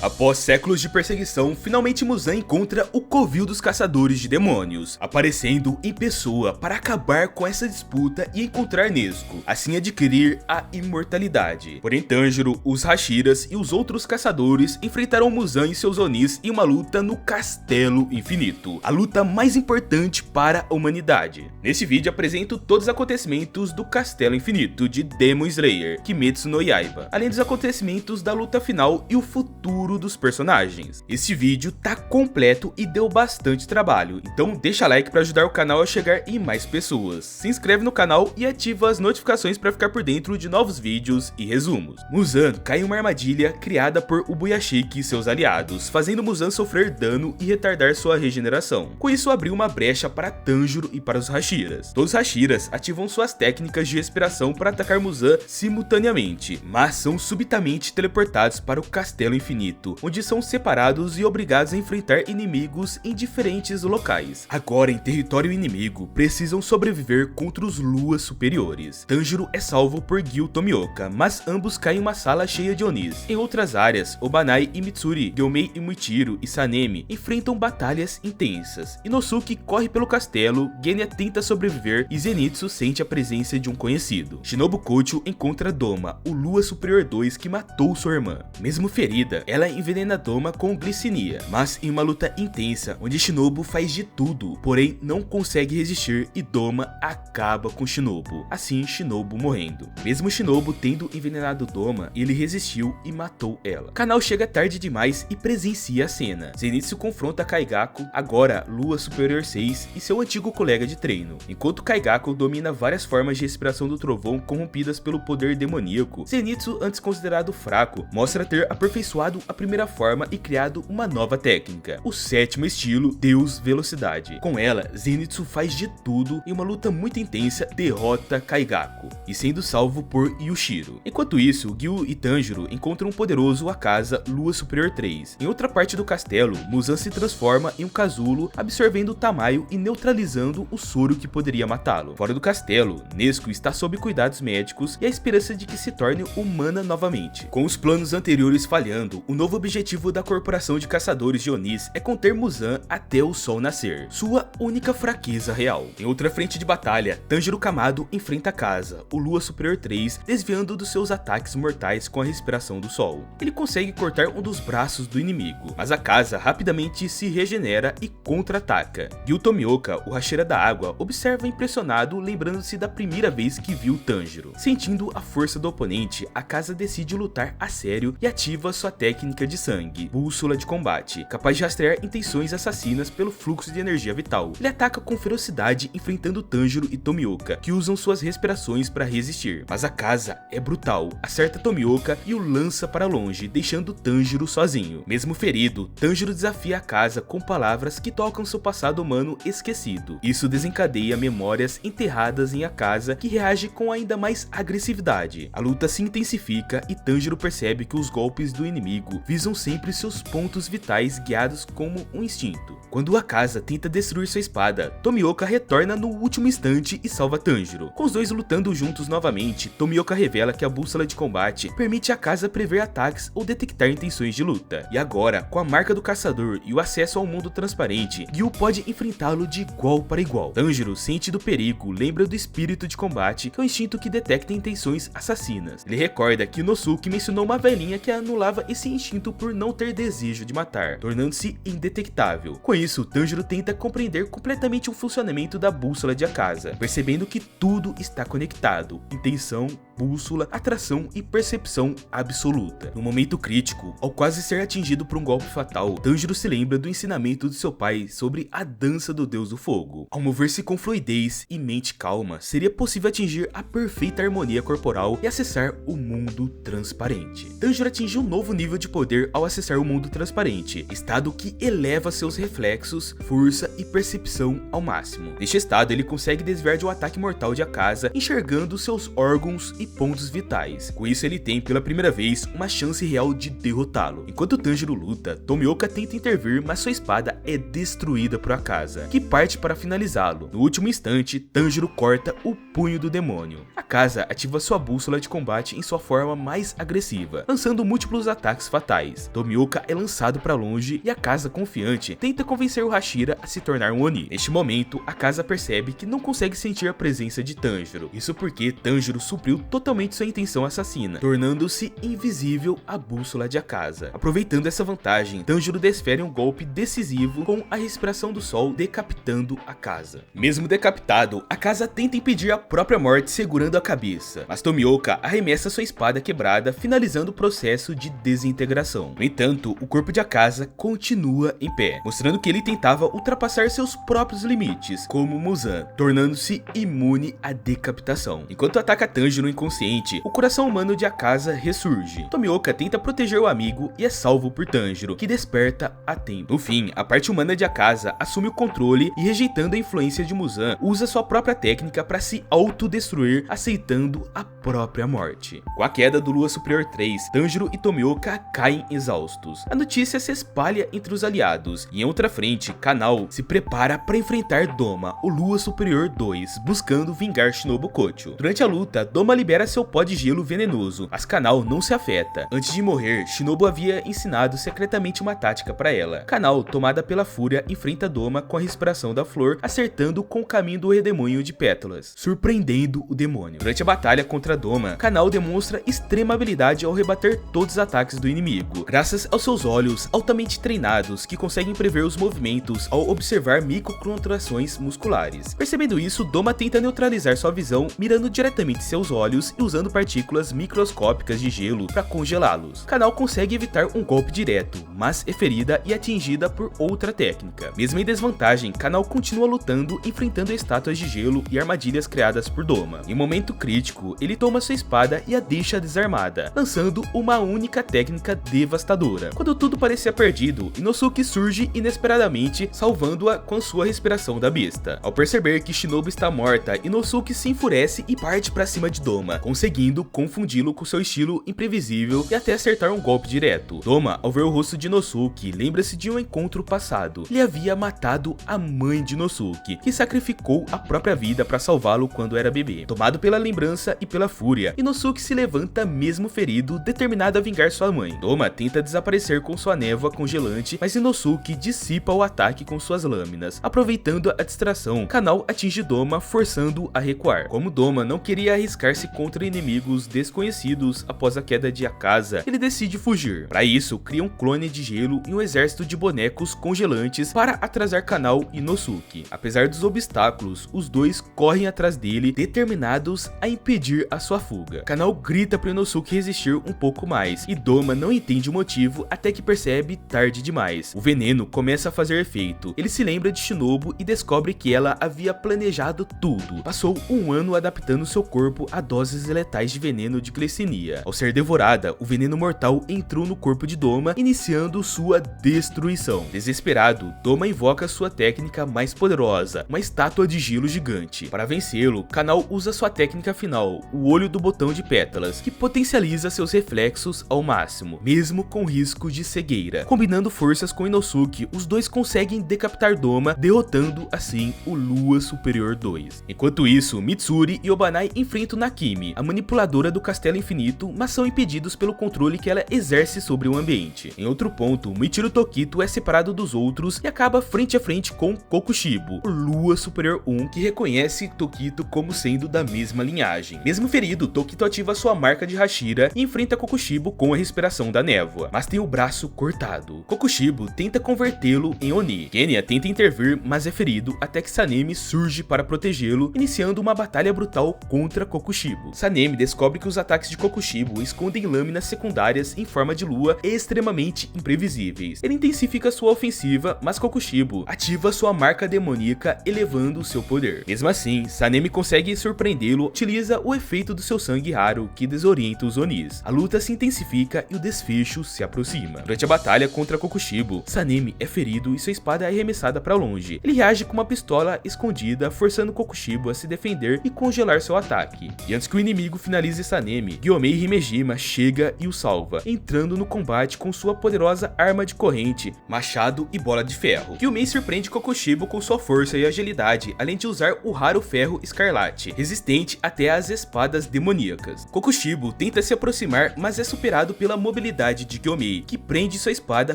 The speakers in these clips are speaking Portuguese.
Após séculos de perseguição, finalmente Muzan encontra o Covil dos Caçadores de Demônios, aparecendo em pessoa para acabar com essa disputa e encontrar Nezuko, assim adquirir a imortalidade. Porém Tanjiro, os Hashiras e os outros caçadores enfrentaram Muzan e seus Onis em uma luta no Castelo Infinito, a luta mais importante para a humanidade. Neste vídeo apresento todos os acontecimentos do Castelo Infinito de Demon Slayer, Kimetsu no Yaiba, além dos acontecimentos da luta final e o futuro dos personagens. Este vídeo tá completo e deu bastante trabalho, então deixa like para ajudar o canal a chegar em mais pessoas. Se inscreve no canal e ativa as notificações para ficar por dentro de novos vídeos e resumos. Muzan cai em uma armadilha criada por Ubuyashiki e seus aliados, fazendo Muzan sofrer dano e retardar sua regeneração. Com isso abriu uma brecha para Tanjiro e para os Hashiras. Todos os Hashiras ativam suas técnicas de respiração para atacar Muzan simultaneamente, mas são subitamente teleportados para o Castelo Infinito, onde são separados e obrigados a enfrentar inimigos em diferentes locais. Agora em território inimigo, precisam sobreviver contra os Luas superiores. Tanjiro é salvo por Gyu Tomioka, mas ambos caem em uma sala cheia de Onis. Em outras áreas, Obanai e Mitsuri, Gyomei e Muichiro e Sanemi enfrentam batalhas intensas. Inosuke corre pelo castelo, Genya tenta sobreviver e Zenitsu sente a presença de um conhecido. Shinobu Kocho encontra Doma, o Lua Superior 2 que matou sua irmã. Mesmo ferida, ela envenena Doma com glicinia, mas em uma luta intensa, onde Shinobu faz de tudo, porém não consegue resistir e Doma acaba com Shinobu, assim Shinobu morrendo. Mesmo Shinobu tendo envenenado Doma, ele resistiu e matou ela. Kanao chega tarde demais e presencia a cena. Zenitsu confronta Kaigaku, agora Lua Superior 6, e seu antigo colega de treino. Enquanto Kaigaku domina várias formas de respiração do trovão corrompidas pelo poder demoníaco, Zenitsu, antes considerado fraco, mostra ter aperfeiçoado a primeira forma e criado uma nova técnica, o sétimo estilo, Deus Velocidade. Com ela, Zenitsu faz de tudo e uma luta muito intensa derrota Kaigaku, e sendo salvo por Yushiro. Enquanto isso, Gyu e Tanjiro encontram um poderoso Akaza Lua Superior 3. Em outra parte do castelo, Muzan se transforma em um casulo, absorvendo o Tamayo e neutralizando o soro que poderia matá-lo. Fora do castelo, Nezuko está sob cuidados médicos e a esperança de que se torne humana novamente. Com os planos anteriores falhando, o novo objetivo da corporação de caçadores de Onis é conter Muzan até o sol nascer, sua única fraqueza real. Em outra frente de batalha, Tanjiro Kamado enfrenta Akaza, o Lua Superior 3, desviando dos seus ataques mortais com a respiração do sol. Ele consegue cortar um dos braços do inimigo, mas Akaza rapidamente se regenera e contra-ataca. Gyu Tomioka, o Hashira da água, observa impressionado, lembrando-se da primeira vez que viu Tanjiro. Sentindo a força do oponente, Akaza decide lutar a sério e ativa sua técnica de sangue, bússola de combate, capaz de rastrear intenções assassinas pelo fluxo de energia vital. Ele ataca com ferocidade, enfrentando Tanjiro e Tomioka, que usam suas respirações para resistir. Mas Akaza é brutal, acerta Tomioka e o lança para longe, deixando Tanjiro sozinho. Mesmo ferido, Tanjiro desafia Akaza com palavras que tocam seu passado humano esquecido. Isso desencadeia memórias enterradas em Akaza, que reage com ainda mais agressividade. A luta se intensifica e Tanjiro percebe que os golpes do inimigo visam sempre seus pontos vitais, guiados como um instinto. Quando Akaza tenta destruir sua espada, Tomioka retorna no último instante e salva Tanjiro. Com os dois lutando juntos novamente, Tomioka revela que a bússola de combate permite a Akaza prever ataques ou detectar intenções de luta. E agora, com a marca do caçador e o acesso ao mundo transparente, Gyu pode enfrentá-lo de igual para igual. Tanjiro, ciente do perigo, lembra do espírito de combate, que é um instinto que detecta intenções assassinas. Ele recorda que Inosuke mencionou uma velhinha que anulava esse instinto por não ter desejo de matar, tornando-se indetectável. Com isso, Tanjiro tenta compreender completamente o funcionamento da bússola de Akaza, percebendo que tudo está conectado: intenção, bússola, atração e percepção absoluta. No momento crítico, ao quase ser atingido por um golpe fatal, Tanjiro se lembra do ensinamento de seu pai sobre a dança do Deus do Fogo. Ao mover-se com fluidez e mente calma, seria possível atingir a perfeita harmonia corporal e acessar o mundo transparente. Tanjiro atinge um novo nível de poder ao acessar o mundo transparente, estado que eleva seus reflexos, força e percepção ao máximo. Neste estado, ele consegue desviar de um ataque mortal de Akaza, enxergando seus órgãos e pontos vitais. Com isso ele tem pela primeira vez uma chance real de derrotá-lo. Enquanto Tanjiro luta, Tomioka tenta intervir, mas sua espada é destruída por Akaza, que parte para finalizá-lo. No último instante, Tanjiro corta o punho do demônio. Akaza ativa sua bússola de combate em sua forma mais agressiva, lançando múltiplos ataques fatais. Tomioka é lançado para longe e Akaza, confiante, tenta convencer o Hashira a se tornar um Oni. Neste momento, Akaza percebe que não consegue sentir a presença de Tanjiro. Isso porque Tanjiro supriu totalmente sua intenção assassina, tornando-se invisível à bússola de Akaza. Aproveitando essa vantagem, Tanjiro desfere um golpe decisivo com a respiração do sol, decapitando Akaza. Mesmo decapitado, Akaza tenta impedir a própria morte segurando a cabeça, mas Tomioka arremessa sua espada quebrada, finalizando o processo de desintegração. No entanto, o corpo de Akaza continua em pé, mostrando que ele tentava ultrapassar seus próprios limites, como Muzan, tornando-se imune à decapitação. Enquanto ataca Tanjiro inconsciente, o coração humano de Akaza ressurge. Tomioka tenta proteger o amigo e é salvo por Tanjiro, que desperta a tempo. No fim, a parte humana de Akaza assume o controle e, rejeitando a influência de Muzan, usa sua própria técnica para se autodestruir, aceitando a própria morte. Com a queda do Lua Superior 3, Tanjiro e Tomioka caem exaustos. A notícia se espalha entre os aliados, e em outra frente, Kanao se prepara para enfrentar Doma, o Lua Superior 2, buscando vingar Shinobu Kocho. Durante a luta, Doma libera seu pó de gelo venenoso, mas Kanao não se afeta. Antes de morrer, Shinobu havia ensinado secretamente uma tática para ela. Kanao, tomada pela fúria, enfrenta Doma com a respiração da flor, acertando com o caminho do redemoinho de pétalas, surpreendendo o demônio. Durante a batalha contra Doma, Kanao demonstra extrema habilidade ao rebater todos os ataques do inimigo, graças aos seus olhos altamente treinados que conseguem prever os movimentos ao observar microcontrações musculares. Percebendo isso, Doma tenta neutralizar sua visão, mirando diretamente seus olhos e usando partículas microscópicas de gelo para congelá-los. Kanao consegue evitar um golpe direto, mas é ferida e atingida por outra técnica. Mesmo em desvantagem, Kanao continua lutando, enfrentando estátuas de gelo e armadilhas criadas por Doma. Em um momento crítico, ele toma sua espada e a deixa desarmada, lançando uma única técnica devastadora. Quando tudo parecia perdido, Inosuke surge inesperadamente, salvando-a com sua respiração da besta. Ao perceber que Shinobu está morta, Inosuke se enfurece e parte para cima de Doma, conseguindo confundi-lo com seu estilo imprevisível e até acertar um golpe direto. Doma, ao ver o rosto de Inosuke, lembra-se de um encontro passado. Ele havia matado a mãe de Inosuke, que sacrificou a própria vida para salvá-lo quando era bebê. Tomado pela lembrança e pela fúria, Inosuke se levanta mesmo ferido, determinado a vingar sua mãe. Doma tenta desaparecer com sua névoa congelante, mas Inosuke dissipa o ataque com suas lâminas. Aproveitando a distração, Kanao atinge Doma, forçando-o a recuar. Como Doma não queria arriscar-se contra inimigos desconhecidos após a queda de Akaza, ele decide fugir. Para isso, cria um clone de gelo e um exército de bonecos congelantes para atrasar Kanao e Inosuke. Apesar dos obstáculos, os dois correm atrás dele, determinados a impedir a sua fuga. Kanao grita para Inosuke resistir um pouco mais, e Doma não entende o motivo até que percebe tarde demais. O veneno começa a fazer efeito. Ele se lembra de Shinobu e descobre que ela havia planejado tudo. Passou um ano adaptando seu corpo a doses letais de veneno de glicemia. Ao ser devorada, o veneno mortal entrou no corpo de Doma, iniciando sua destruição. Desesperado, Doma invoca sua técnica mais poderosa, uma estátua de gelo gigante. Para vencê-lo, Kanao usa sua técnica final, o olho do botão de pétalas, que potencializa seus reflexos ao máximo, mesmo com risco de cegueira. Combinando forças com Inosuke, os dois conseguem decapitar Doma, derrotando assim o Lua Superior 2. Enquanto isso, Mitsuri e Obanai enfrentam Nakimi, a manipuladora do Castelo Infinito, mas são impedidos pelo controle que ela exerce sobre o ambiente. Em outro ponto, Michiru Tokito é separado dos outros e acaba frente a frente com Kokushibo, o Lua Superior 1, que reconhece Tokito como sendo da mesma linhagem. Mesmo ferido, Tokito ativa sua marca de Hashira e enfrenta Kokushibo com a respiração da névoa, mas tem o braço cortado. Kokushibo tenta convertê-lo em Oni. Kenya tenta intervir, mas é ferido, até que Sanemi surge para protegê-lo, iniciando uma batalha brutal contra Kokushibo. Sanemi descobre que os ataques de Kokushibo escondem lâminas secundárias em forma de lua extremamente imprevisíveis. Ele intensifica sua ofensiva, mas Kokushibo ativa sua marca demoníaca, elevando seu poder. Mesmo assim, Sanemi consegue surpreendê-lo, utiliza o efeito do seu sangue raro que desorienta os Onis. A luta se intensifica e o desfecho se aproxima. Durante a batalha contra Kokushibo, Sanemi é ferido e sua espada é arremessada para longe. Ele reage com uma pistola escondida, forçando Kokushibo a se defender e congelar seu ataque. E antes que o inimigo finalize Sanemi, Gyomei Himejima chega e o salva, entrando no combate com sua poderosa arma de corrente, machado e bola de ferro. Gyomei surpreende Kokushibo com sua força e agilidade, além de usar o raro ferro escarlate, resistente até às espadas demoníacas. Kokushibo tenta se aproximar, mas é superado pela mobilidade de Gyomei, que prende sua espada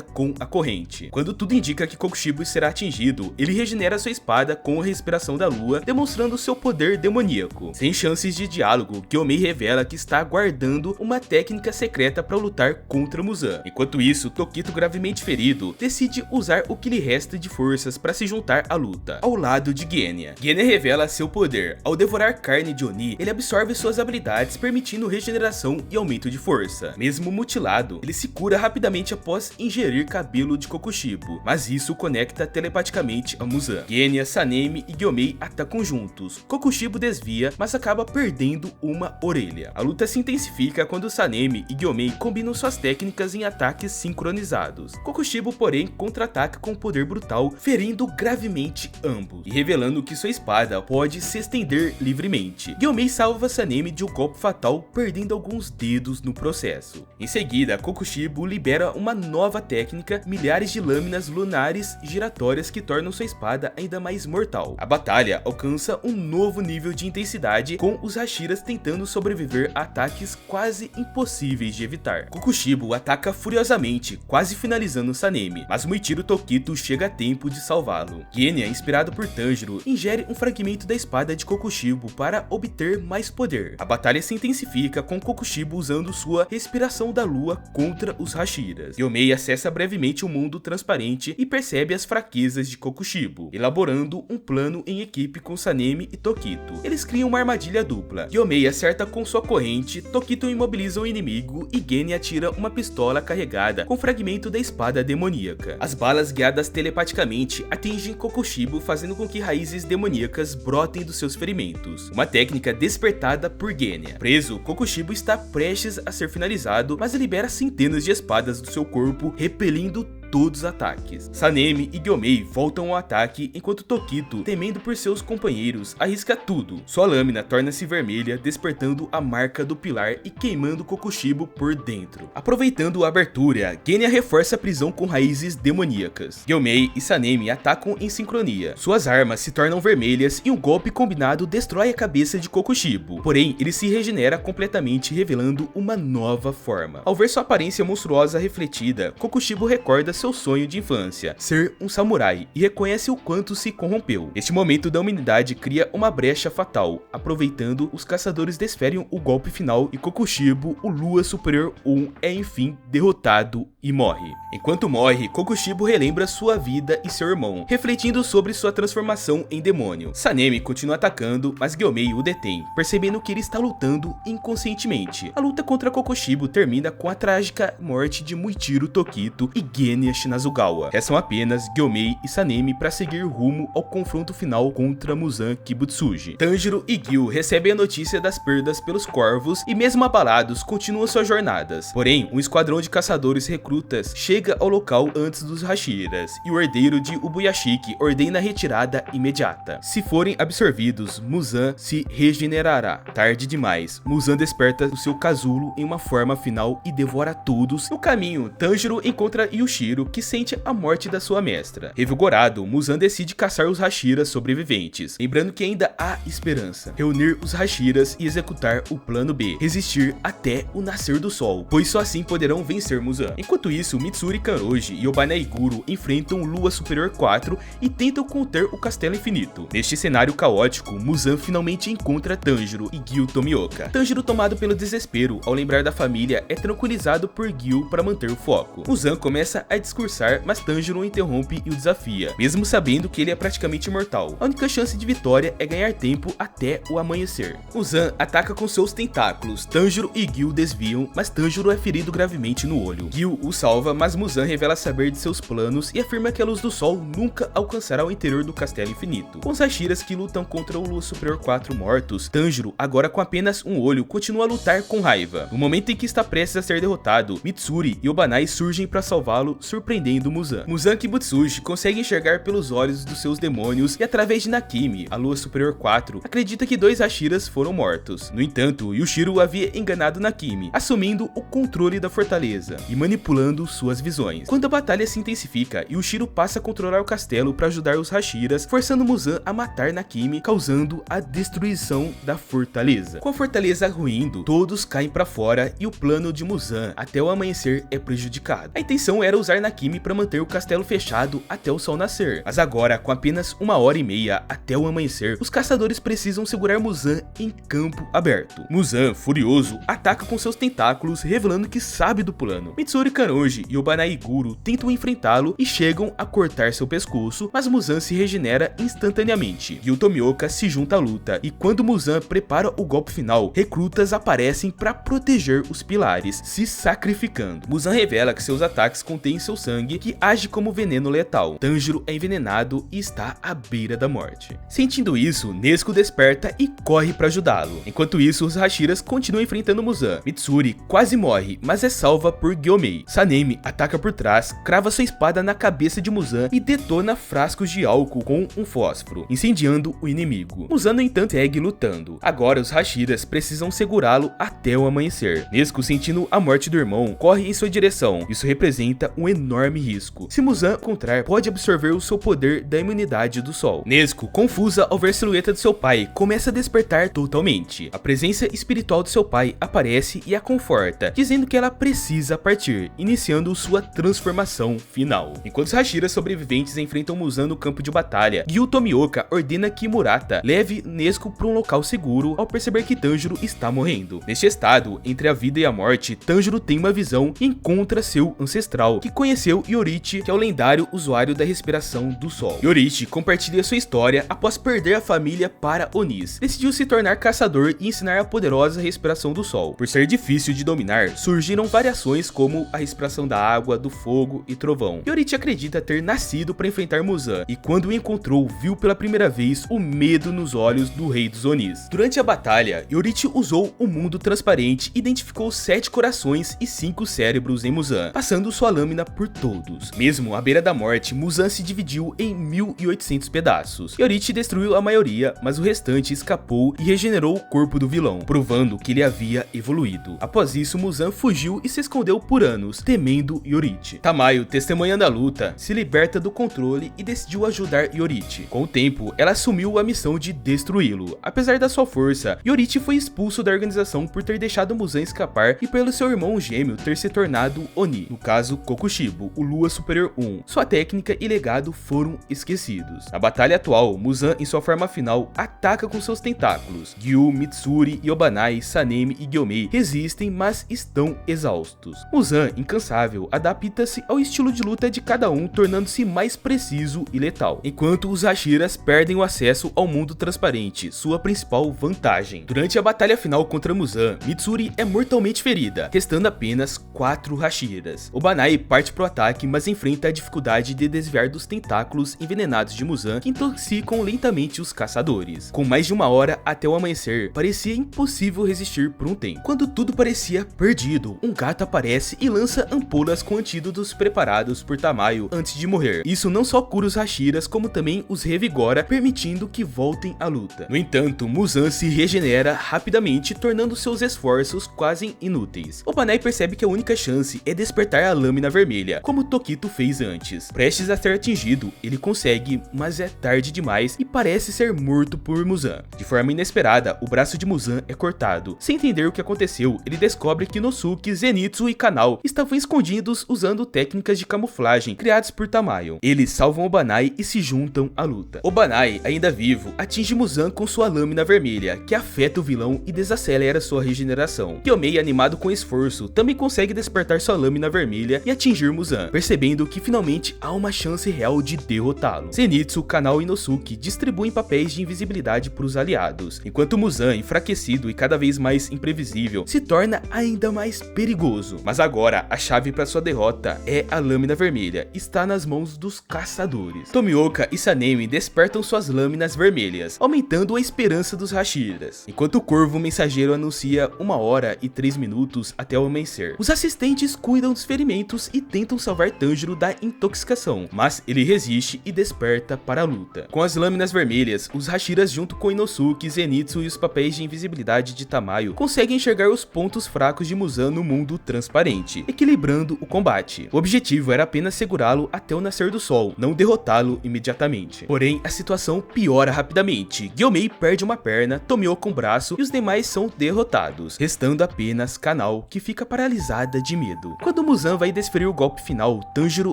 com a corrente. Quando tudo indica que Kokushibo será atingido, ele regenera sua espada com a respiração da lua, demonstrando seu poder demoníaco. Sem chances de diálogo, Gyomei revela que está guardando uma técnica secreta para lutar contra Muzan. Enquanto isso, Tokito, gravemente ferido, decide usar o que lhe resta de forças para se juntar à luta, ao lado de Genya. Genya revela seu poder. Ao devorar carne de Oni, ele absorve suas habilidades, permitindo regeneração e aumento de força. Mesmo mutilado, ele se cura rapidamente após ingerir cabelo de Kokushibo, mas isso o conecta telepaticamente a Muzan. Genya, Sanemi e Gyomei atacam juntos. Kokushibo desvia, mas acaba perdendo uma orelha. A luta se intensifica quando Sanemi e Gyomei combinam suas técnicas em ataques sincronizados. Kokushibo, porém, contra-ataca com poder brutal, ferindo gravemente ambos e revelando que sua espada pode se estender livremente. Gyomei salva Sanemi de um golpe fatal, perdendo alguns dedos no processo. Em seguida, Kokushibo libera uma nova técnica, milhares de lâminas lunares giratórias que tornam sua espada ainda mais mortal. A batalha alcança um novo nível de intensidade, com os Hashiras tentando sobreviver a ataques quase impossíveis de evitar. Kokushibo ataca furiosamente, quase finalizando Sanemi, mas Muichiro Tokito chega a tempo de salvá-lo. Genya, inspirado por Tanjiro, ingere um fragmento da espada de Kokushibo para obter mais poder. A batalha se intensifica, com Kokushibo usando sua respiração da lua contra os Hashiras. Gyomei acessa brevemente o mundo transparente e percebe as fraquezas de Kokushibo, elaborando um plano em equipe com Sanemi e Tokito. Eles criam uma armadilha dupla. Gyomei acerta com sua corrente, Tokito imobiliza o inimigo e Genya atira uma pistola carregada com fragmento da espada demoníaca. As balas, guiadas telepaticamente, atingem Kokushibo, fazendo com que raízes demoníacas brotem dos seus ferimentos, uma técnica despertada por Genya. Preso, Kokushibo está prestes a ser finalizado, mas libera centenas de espadas do seu corpo, repelindo todos os ataques. Sanemi e Gyomei voltam ao ataque, enquanto Tokito, temendo por seus companheiros, arrisca tudo. Sua lâmina torna-se vermelha, despertando a marca do pilar e queimando Kokushibo por dentro. Aproveitando a abertura, Genya reforça a prisão com raízes demoníacas. Gyomei e Sanemi atacam em sincronia. Suas armas se tornam vermelhas e um golpe combinado destrói a cabeça de Kokushibo. Porém, ele se regenera completamente, revelando uma nova forma. Ao ver sua aparência monstruosa refletida, Kokushibo recorda seu sonho de infância, ser um samurai, e reconhece o quanto se corrompeu. Este momento da humanidade cria uma brecha fatal. Aproveitando, os caçadores desferem o golpe final e Kokushibo, o Lua Superior 1, é enfim derrotado e morre. Enquanto morre, Kokushibo relembra sua vida e seu irmão, refletindo sobre sua transformação em demônio. Sanemi continua atacando, mas Gyomei o detém, percebendo que ele está lutando inconscientemente. A luta contra Kokushibo termina com a trágica morte de Muichiro Tokito e Genya Shinazugawa. Restam apenas Gyomei e Sanemi para seguir rumo ao confronto final contra Muzan Kibutsuji. Tanjiro e Gyu recebem a notícia das perdas pelos corvos e, mesmo abalados, continuam suas jornadas. Porém, um esquadrão de caçadores recrutas chega ao local antes dos Hashiras, e o herdeiro de Ubuyashiki ordena a retirada imediata. Se forem absorvidos, Muzan se regenerará. Tarde demais, Muzan desperta o seu casulo em uma forma final e devora todos. No caminho, Tanjiro encontra Yushiro, que sente a morte da sua mestra. Revigorado, Muzan decide caçar os Hashiras sobreviventes, lembrando que ainda há esperança. Reunir os Hashiras e executar o plano B, resistir até o nascer do sol, pois só assim poderão vencer Muzan. Enquanto isso, Mitsuri Kanroji e Oba Naeguro enfrentam Lua Superior 4 e tentam conter o Castelo Infinito. Neste cenário caótico, Muzan finalmente encontra Tanjiro e Gyu Tomioka. Tanjiro, tomado pelo desespero ao lembrar da família, é tranquilizado por Gyu para manter o foco. Muzan começa a discursar, mas Tanjiro o interrompe e o desafia, mesmo sabendo que ele é praticamente imortal. A única chance de vitória é ganhar tempo até o amanhecer. Muzan ataca com seus tentáculos. Tanjiro e Gyu desviam, mas Tanjiro é ferido gravemente no olho. Gyu o salva, mas Muzan revela saber de seus planos e afirma que a luz do sol nunca alcançará o interior do Castelo Infinito. Com os Hashiras que lutam contra o Lua Superior 4 mortos, Tanjiro, agora com apenas um olho, continua a lutar com raiva. No momento em que está prestes a ser derrotado, Mitsuri e Obanai surgem para salvá-lo, surpreendendo Muzan. Muzan Kibutsuji consegue enxergar pelos olhos dos seus demônios e através de Nakimi, a Lua Superior 4, acredita que 2 Hashiras foram mortos. No entanto, Yushiro havia enganado Nakimi, assumindo o controle da fortaleza e manipulando suas visões. Quando a batalha se intensifica, Yushiro passa a controlar o castelo para ajudar os Hashiras, forçando Muzan a matar Nakimi, causando a destruição da fortaleza. Com a fortaleza ruindo, todos caem para fora e o plano de Muzan até o amanhecer é prejudicado. A intenção era usar Nakimi para manter o castelo fechado até o sol nascer, mas agora, com apenas 1h30 até o amanhecer, os caçadores precisam segurar Muzan em campo aberto. Muzan, furioso, ataca com seus tentáculos, revelando que sabe do plano. Mitsuri Kanonji e Obanai Iguro tentam enfrentá-lo e chegam a cortar seu pescoço, mas Muzan se regenera instantaneamente. Gyu Tomioka se junta à luta, e quando Muzan prepara o golpe final, recrutas aparecem para proteger os pilares, se sacrificando. Muzan revela que seus ataques contêm seu sangue, que age como veneno letal. Tanjiro é envenenado e está à beira da morte. Sentindo isso, Nezuko desperta e corre para ajudá-lo. Enquanto isso, os Hashiras continuam enfrentando Muzan. Mitsuri quase morre, mas é salva por Gyomei. Sanemi ataca por trás, crava sua espada na cabeça de Muzan e detona frascos de álcool com um fósforo, incendiando o inimigo. Muzan, no entanto, segue lutando. Agora os Hashiras precisam segurá-lo até o amanhecer. Nezuko, sentindo a morte do irmão, corre em sua direção. Isso representa um enorme risco. Se Muzan encontrar, pode absorver o seu poder da imunidade do sol. Nezuko, confusa ao ver a silhueta de seu pai, começa a despertar totalmente. A presença espiritual de seu pai aparece e a conforta, dizendo que ela precisa partir, iniciando sua transformação final. Enquanto os Hashiras sobreviventes enfrentam Muzan no campo de batalha, Gyu Tomioka ordena que Murata leve Nezuko para um local seguro ao perceber que Tanjiro está morrendo. Neste estado, entre a vida e a morte, Tanjiro tem uma visão e encontra seu ancestral, que conheceu Yorichi, que é o lendário usuário da respiração do sol. Yorichi compartilha sua história após perder a família para Onis. Decidiu se tornar caçador e ensinar a poderosa respiração do sol. Por ser difícil de dominar, surgiram variações como a respiração da água, do fogo e trovão. Yorichi acredita ter nascido para enfrentar Muzan, e quando o encontrou, viu pela primeira vez o medo nos olhos do rei dos Onis. Durante a batalha, Yorichi usou o mundo transparente e identificou 7 corações e 5 cérebros em Muzan, passando sua lâmina por todos. Mesmo à beira da morte, Muzan se dividiu em 1.800 pedaços. Yorichi destruiu a maioria, mas o restante escapou e regenerou o corpo do vilão, provando que ele havia evoluído. Após isso, Muzan fugiu e se escondeu por anos, temendo Yorichi. Tamayo, testemunhando a luta, se liberta do controle e decidiu ajudar Yorichi. Com o tempo, ela assumiu a missão de destruí-lo. Apesar da sua força, Yorichi foi expulso da organização por ter deixado Muzan escapar e pelo seu irmão gêmeo ter se tornado Oni, no caso Kokushibo, o Lua Superior 1. Sua técnica e legado foram esquecidos. Na batalha atual, Muzan, em sua forma final, ataca com seus tentáculos. Gyu, Mitsuri, Obanai, Sanemi e Gyomei resistem, mas estão exaustos. Muzan, incansável, adapta-se ao estilo de luta de cada um, tornando-se mais preciso e letal, enquanto os Hashiras perdem o acesso ao mundo transparente, sua principal vantagem. Durante a batalha final contra Muzan, Mitsuri é mortalmente ferida, restando apenas 4 Hashiras. Obanai parte pro ataque, mas enfrenta a dificuldade de desviar dos tentáculos envenenados de Muzan, que intoxicam lentamente os caçadores. Com mais de 1 hora até o amanhecer, parecia impossível resistir por um tempo. Quando tudo parecia perdido, um gato aparece e lança ampolas com antídotos preparados por Tamayo antes de morrer. Isso não só cura os Hashiras, como também os revigora, permitindo que voltem à luta. No entanto, Muzan se regenera rapidamente, tornando seus esforços quase inúteis. Obanai percebe que a única chance é despertar a lâmina vermelha, como Tokito fez antes. Prestes a ser atingido, ele consegue, mas é tarde demais e parece ser morto por Muzan. De forma inesperada, o braço de Muzan é cortado. Sem entender o que aconteceu, ele descobre que Inosuke, Zenitsu e Kanao estavam escondidos usando técnicas de camuflagem criadas por Tamayo. Eles salvam Obanai e se juntam à luta. Obanai, ainda vivo, atinge Muzan com sua lâmina vermelha, que afeta o vilão e desacelera sua regeneração. Gyomei, animado com esforço, também consegue despertar sua lâmina vermelha e atingir Muzan, percebendo que finalmente há uma chance real de derrotá-lo. Zenitsu, Kanao e Inosuke distribuem papéis de invisibilidade para os aliados, enquanto Muzan, enfraquecido e cada vez mais imprevisível, se torna ainda mais perigoso. Mas agora, A chave para sua derrota é a lâmina vermelha, está nas mãos dos caçadores. Tomioka e Sanemi despertam suas lâminas vermelhas, aumentando a esperança dos Hashiras, enquanto o Corvo Mensageiro anuncia 1 hora e 3 minutos até o amanhecer. Os assistentes cuidam dos ferimentos e tentam salvar Tanjiro da intoxicação, mas ele resiste e desperta para a luta. Com as lâminas vermelhas, os Hashiras junto com Inosuke, Zenitsu e os papéis de invisibilidade de Tamayo conseguem enxergar os pontos fracos de Muzan no mundo transparente, equilibrando o combate. O objetivo era apenas segurá-lo até o nascer do sol, não derrotá-lo imediatamente. Porém, a situação piora rapidamente. Gyomei perde uma perna, Tomioka um braço e os demais são derrotados, restando apenas Kanao, que fica paralisada de medo. Quando Muzan vai desferir o golpe final, Tanjiro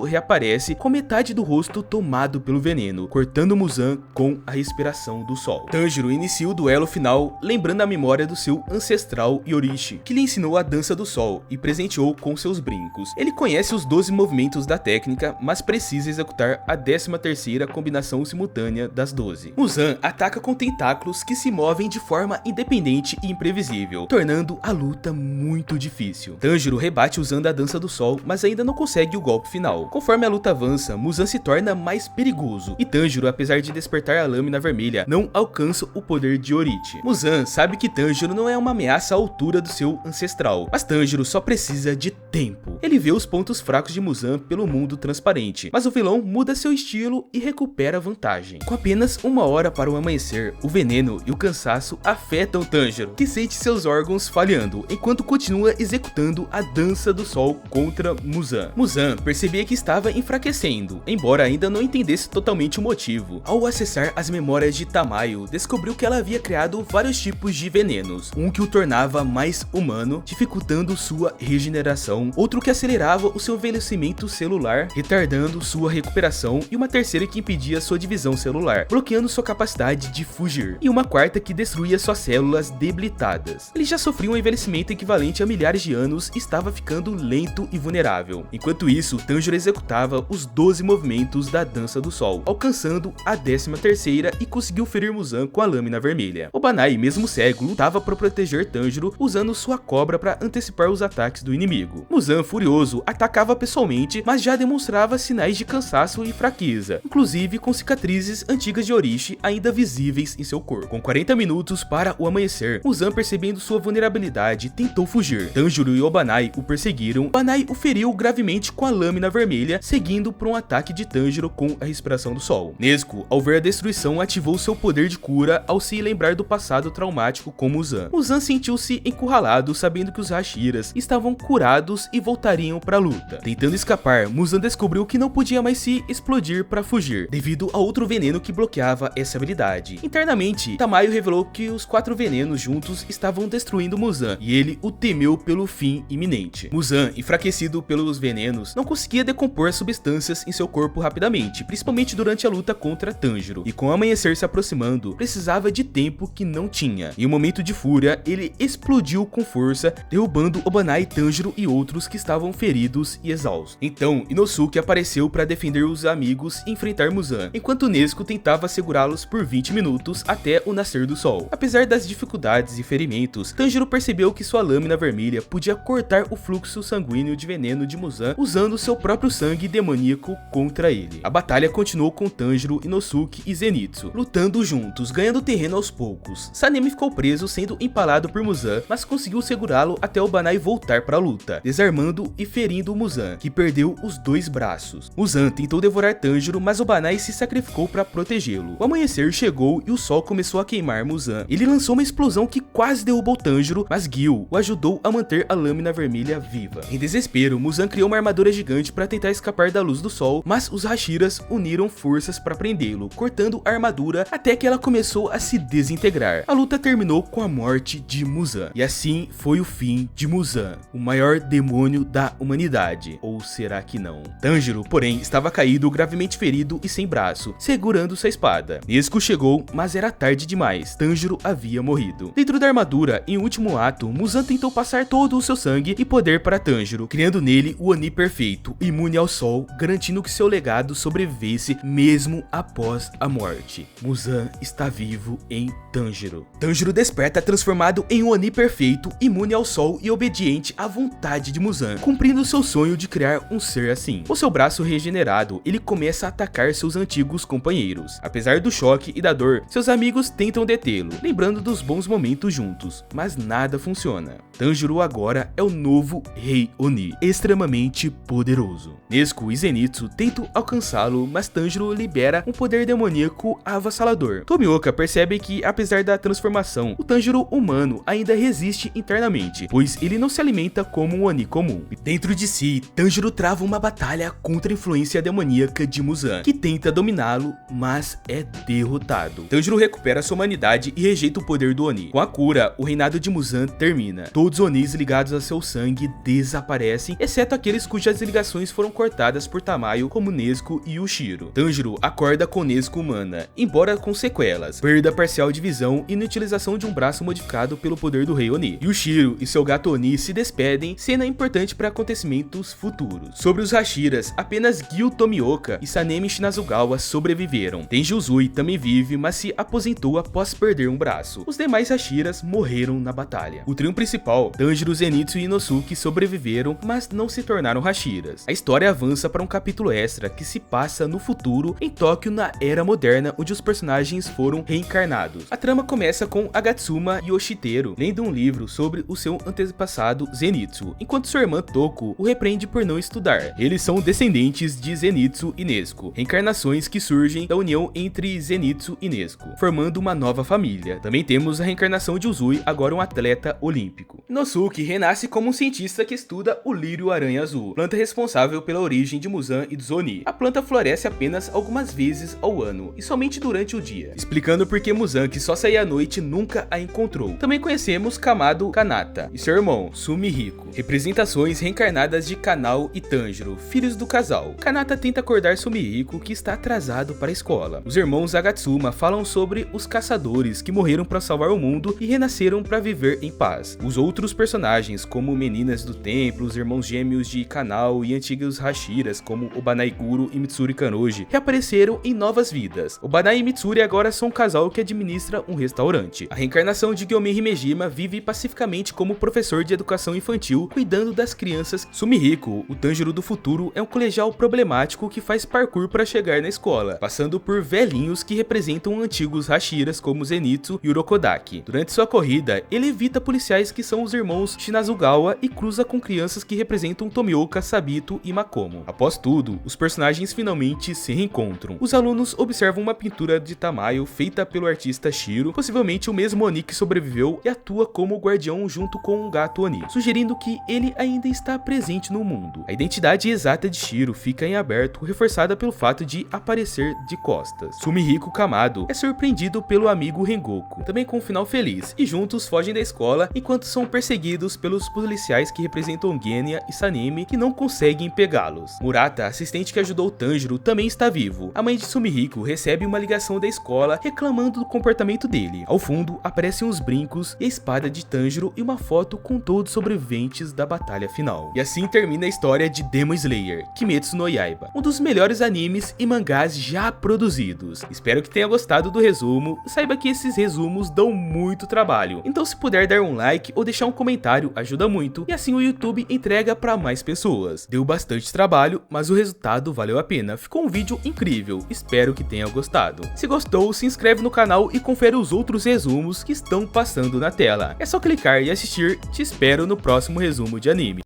reaparece com metade do rosto tomado pelo veneno, cortando Muzan com a respiração do sol. Tanjiro inicia o duelo final, lembrando a memória do seu ancestral Yorishi, que lhe ensinou a dança do sol e presenteou com seus brincos. Ele conhece os 12 movimentos da técnica, mas precisa executar a 13ª combinação simultânea das 12. Muzan ataca com tentáculos que se movem de forma independente e imprevisível, tornando a luta muito difícil. Tanjiro rebate usando a dança do sol, mas ainda não consegue o golpe final. Conforme a luta avança, Muzan se torna mais perigoso, e Tanjiro, apesar de despertar a lâmina vermelha, não alcança o poder de Orochi. Muzan sabe que Tanjiro não é uma ameaça à altura do seu ancestral, mas Tanjiro só precisa de tempo. Ele vê os pontos fracos de Muzan pelo mundo transparente, mas o vilão muda seu estilo e recupera a vantagem. Com apenas 1 hora para o amanhecer, o veneno e o cansaço afetam Tanjiro, que sente seus órgãos falhando, enquanto continua executando a dança do sol contra Muzan. Muzan percebia que estava enfraquecendo, embora ainda não entendesse totalmente o motivo. Ao acessar as memórias de Tamayo, descobriu que ela havia criado vários tipos de venenos, um que o tornava mais humano, dificultando sua regeneração, outro que acelerava o seu envelhecimento celular, retardando sua recuperação, e uma terceira que impedia sua divisão celular, bloqueando sua capacidade de fugir, e uma quarta que destruía suas células debilitadas. Ele já sofria um envelhecimento equivalente a milhares de anos e estava ficando lento e vulnerável. Enquanto isso, Tanjiro executava os 12 movimentos da dança do sol, alcançando a 13ª e conseguiu ferir Muzan com a lâmina vermelha. Obanai, mesmo cego, lutava para proteger Tanjiro usando sua cobra para antecipar os ataques do inimigo. Muzan, furioso, atacava pessoalmente, mas já demonstrava sinais de cansaço e fraqueza, inclusive com cicatrizes antigas de Orochi ainda visíveis em seu corpo. Com 40 minutos para o amanhecer, Muzan, percebendo sua vulnerabilidade, tentou fugir. Tanjiro e Obanai o perseguiram. Obanai o feriu gravemente com a lâmina vermelha, seguindo por um ataque de Tanjiro com a respiração do sol. Nezuko, ao ver a destruição, ativou seu poder de cura ao se lembrar do passado traumático com Muzan. Muzan sentiu-se encurralado, sabendo que os Hashiras estavam curados e voltariam para a luta. Tentando escapar, Muzan descobriu que não podia mais se explodir para fugir, devido a outro veneno que bloqueava essa habilidade. Internamente, Tamayo revelou que os 4 venenos juntos estavam destruindo Muzan, e ele o temeu pelo fim iminente. Muzan, enfraquecido pelos venenos, não conseguia decompor substâncias em seu corpo rapidamente, principalmente durante a luta contra Tanjiro, e com o amanhecer se aproximando, precisava de tempo que não tinha. Em um momento de fúria, ele explodiu com força, derrubando Obanai, Tanjiro e outros que estavam feridos e exaustos. Então, Inosuke apareceu para defender os amigos e enfrentar Muzan, enquanto Nezuko tentava segurá-los por 20 minutos até o nascer do sol. Apesar das dificuldades e ferimentos, Tanjiro percebeu que sua lâmina vermelha podia cortar o fluxo sanguíneo de veneno de Muzan usando seu próprio sangue demoníaco contra ele. A batalha continuou com Tanjiro, Inosuke e Zenitsu, lutando juntos, ganhando terreno aos poucos. Sanemi ficou preso, sendo empalado por Muzan, mas conseguiu segurá-lo até Obanai voltar para a luta, desarmando e ferindo Muzan, que perdeu os 2 braços. Muzan tentou devorar Tanjiro, mas Obanai se sacrificou para protegê-lo. O amanhecer chegou e o sol começou a queimar Muzan. Ele lançou uma explosão que quase derrubou Tanjiro, mas Gil o ajudou a manter a lâmina vermelha viva. Em desespero, Muzan criou uma armadura gigante para tentar escapar da luz do sol, mas os Hashiras uniram forças para prendê-lo, cortando a armadura até que ela começou a se desintegrar. A luta terminou com a morte de Muzan, e assim foi o fim de Muzan, o maior demônio da humanidade. Ou será que não? Tanjiro, porém, estava caído, gravemente ferido e sem braço, segurando sua espada. Nezuko chegou, mas era tarde demais. Tanjiro havia morrido. Dentro da armadura, em último ato, Muzan tentou passar todo o seu sangue e poder para Tanjiro, criando nele o Oni perfeito, imune ao sol, garantindo que seu legado sobrevivesse mesmo após a morte. Muzan está vivo em Tanjiro. Tanjiro desperta transformado em um Oni perfeito, imune ao sol e obediente à vontade de Muzan, cumprindo seu sonho de criar um ser assim. Com seu braço regenerado, ele começa a atacar seus antigos companheiros. Apesar do choque e da dor, seus amigos tentam detê-lo, lembrando dos bons momentos juntos, mas nada funciona. Tanjiro agora é o novo Rei Oni, extremamente poderoso. Nezuko e Zenitsu tentam alcançá-lo, mas Tanjiro libera um poder demoníaco avassalador. Tomioka percebe que, apesar da transformação, o Tanjiro humano ainda resiste internamente, pois ele não se alimenta como um Oni comum. Dentro de si, Tanjiro trava uma batalha contra a influência demoníaca de Muzan, que tenta dominá-lo, mas é derrotado. Tanjiro recupera sua humanidade e rejeita o poder do Oni. Com a cura, o reinado de Muzan termina. Todos os Onis ligados a seu sangue desaparecem, exceto aqueles cujas ligações foram cortadas por Tamayo, como Nezuko e Ushiro. Tanjiro acorda com Nezuko humana, embora com sequelas, perda parcial de visão e inutilização de um braço modificado pelo poder do Rei Oni. Ushiro e seu gato Oni se despedem, cena importante para acontecimentos futuros. Sobre os Hashiras, apenas Gyu Tomioka e Sanemi Shinazugawa sobreviveram. Tenji Uzui também vive, mas se aposentou após perder um braço. Os demais Hashiras morreram na batalha. O trio principal, Tanjiro, Zenitsu e Inosuke, sobreviveram, mas não se tornaram Hashiras. A história avança para um capítulo extra que se passa no futuro, em Tóquio, na era moderna, onde os personagens foram reencarnados. A trama começa com Agatsuma Yoshiteru lendo um livro sobre o seu antepassado Zenitsu, enquanto sua irmã Toko o repreende por não estudar. Eles são descendentes de Zenitsu e Nezuko, reencarnações que surgem da união entre Zenitsu e Nezuko, formando uma nova família. Também temos a reencarnação de Uzui, agora um atleta olímpico. Inosuke renasce como um cientista que estuda o lírio-aranha azul, planta responsável pela origem de Muzan e dos Oni. A planta floresce apenas algumas vezes ao ano, e somente durante o dia, explicando por que Muzan, que só saía à noite, nunca a encontrou. Também conhecemos Kamado Kanata e seu irmão, Sumihiko, representações reencarnadas de Kanao e Tanjiro, filhos do casal. Kanata tenta acordar Sumihiko, que está atrasado para a escola. Os irmãos Agatsuma falam sobre os caçadores que morreram para salvar o mundo e renasceram para viver em paz. Os outros personagens, como Meninas do Templo, os irmãos gêmeos de Kanao e antigos Hashiras, como Obanaiguro e Mitsuri Kanoji, reapareceram em novas vidas. Obanai e Mitsuri agora são um casal que administra um restaurante. A reencarnação de Gyomei Himejima vive pacificamente como professor de educação infantil, cuidando das crianças. Sumihiko, o Tanjiro do futuro, é um colegial problemático que faz parkour para chegar na escola, passando por velhinhos que representam antigos Hashiras como Zenitsu e Urokodaki. Durante sua corrida, ele evita policiais que são os irmãos Shinazugawa e cruza com crianças que representam Tomioka, Sabito e Makomo. Após tudo, os personagens finalmente se reencontram. Os alunos observam uma pintura de Tamayo feita pelo artista Shiro, possivelmente o mesmo Oni que sobreviveu e atua como guardião junto com um gato Oni, sugerindo que ele ainda está presente no mundo. A identidade exata de Shiro fica em aberto, reforçada pelo fato de aparecer de costas. Sumihiko Kamado é surpreendido pelo amigo Rengoku, também com um final feliz, e juntos fogem da escola enquanto são perseguidos pelos policiais que representam Genya e Sanemi, que não conseguem pegá-los. Murata, assistente que ajudou Tanjiro, também está vivo. A mãe de Sumihiko recebe uma ligação da escola reclamando do comportamento dele. Ao fundo, aparecem os brincos e a espada de Tanjiro e uma foto com todos os sobreviventes da batalha final. E assim termina a história de Demon Slayer, Kimetsu no Yaiba, um dos melhores animes e mangás já produzidos. Espero que tenha gostado do resumo. Saiba que esses resumos dão muito trabalho, então se puder dar um like ou deixar um comentário ajuda muito, e assim o YouTube entrega para mais pessoas. Deu bastante trabalho, mas o resultado valeu a pena. Ficou um vídeo incrível, espero que tenha gostado. Se gostou, se inscreve no canal e confere os outros resumos que estão passando na tela. É só clicar e assistir. Te espero no próximo resumo de anime.